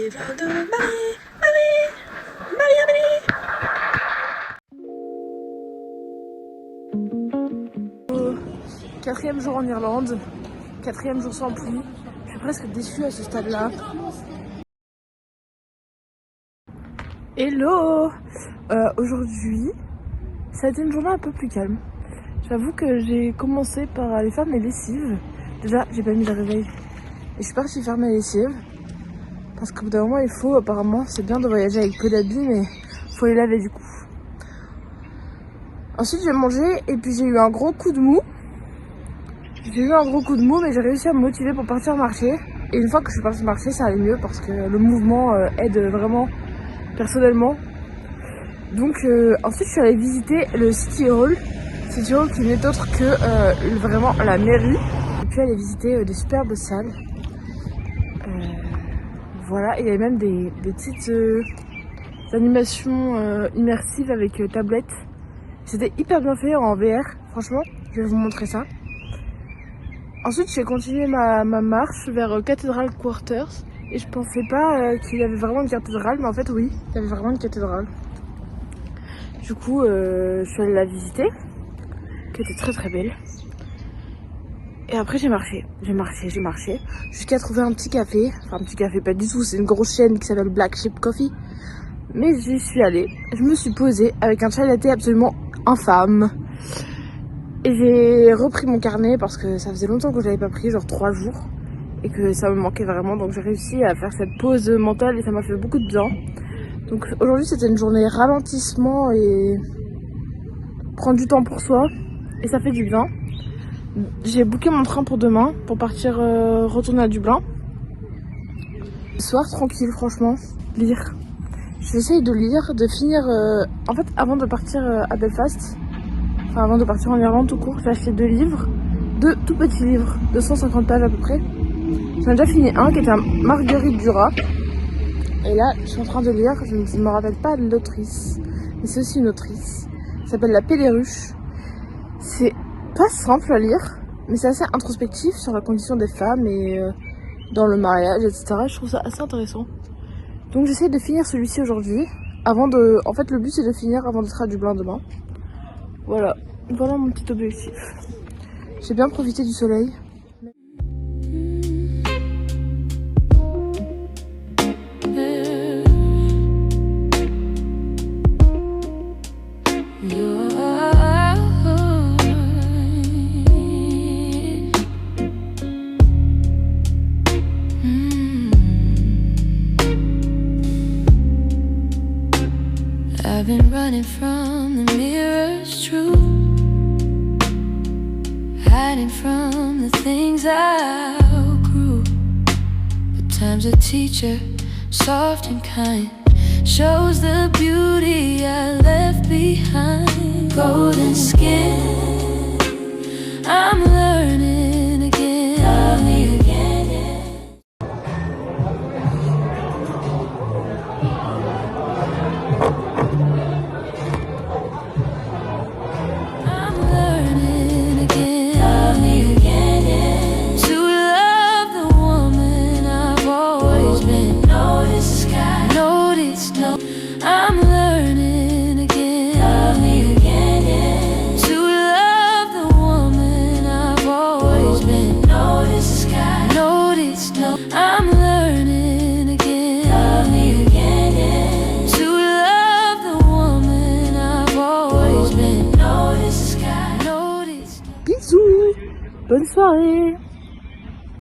Les vlogs de Marie. Quatrième jour en Irlande, quatrième jour sans pluie. Je suis presque déçue à ce stade-là. Hello. Aujourd'hui, ça a été une journée un peu plus calme. J'avoue que j'ai commencé par aller faire mes lessives. Déjà, j'ai pas mis de réveil. Et je suis partie faire mes lessives. Parce qu'au bout d'un moment, il faut, apparemment, c'est bien de voyager avec peu d'habits, mais faut les laver du coup. Ensuite, j'ai mangé et puis j'ai eu un gros coup de mou. Mais j'ai réussi à me motiver pour partir marcher. Et une fois que je suis partie marcher, ça allait mieux parce que le mouvement aide vraiment personnellement. Donc ensuite, je suis allée visiter le City Hall. City Hall qui n'est autre que vraiment la mairie. Et puis aller visiter des superbes salles. Voilà, il y avait même des petites animations immersives avec tablettes. C'était hyper bien fait en VR, franchement, je vais vous montrer ça. Ensuite, j'ai continué ma marche vers Cathedral Quarters. Et je pensais pas qu'il y avait vraiment une cathédrale, mais en fait oui, il y avait vraiment une cathédrale. Du coup, je suis allée la visiter, qui était très très belle. Et après j'ai marché, jusqu'à trouver un petit café. Enfin un petit café, pas du tout, c'est une grosse chaîne qui s'appelle Black Sheep Coffee. Mais j'y suis allée, je me suis posée avec un chai latte absolument infâme. Et j'ai repris mon carnet parce que ça faisait longtemps que je l'avais pas pris, genre 3 jours. Et que ça me manquait vraiment, donc j'ai réussi à faire cette pause mentale et ça m'a fait beaucoup de bien. Donc aujourd'hui c'était une journée ralentissement et prendre du temps pour soi. Et ça fait du bien. J'ai booké mon train pour demain pour partir retourner à Dublin. Ce soir tranquille franchement, lire. J'essaye de lire, de finir en fait avant de partir à Belfast, enfin avant de partir en Irlande tout court, j'ai acheté 2 livres, 2 tout petits livres de 150 pages à peu près. J'en ai déjà fini un qui était un Marguerite Duras. Et là je suis en train de lire, je ne me rappelle pas de l'autrice, mais c'est aussi une autrice. Ça s'appelle La Péléruche. C'est pas simple à lire, mais c'est assez introspectif sur la condition des femmes et dans le mariage, etc. Je trouve ça assez intéressant. Donc j'essaie de finir celui-ci aujourd'hui. En fait, le but c'est de finir avant d'être à Dublin demain. Voilà mon petit objectif. J'ai bien profité du soleil. I've been running from the mirror's truth, hiding from the things I outgrew. But time's a teacher, soft and kind, shows the beauty I left behind. Golden skin, I'm learning again. Love me again, yeah. I'm learning again. Love me again, yeah. To love the woman I've always been. Notice the sky. Notice, no. I'm learning again. Love me again, yeah. To love the woman I've always been. Notice the sky. Notice. Bisous, bonne soirée.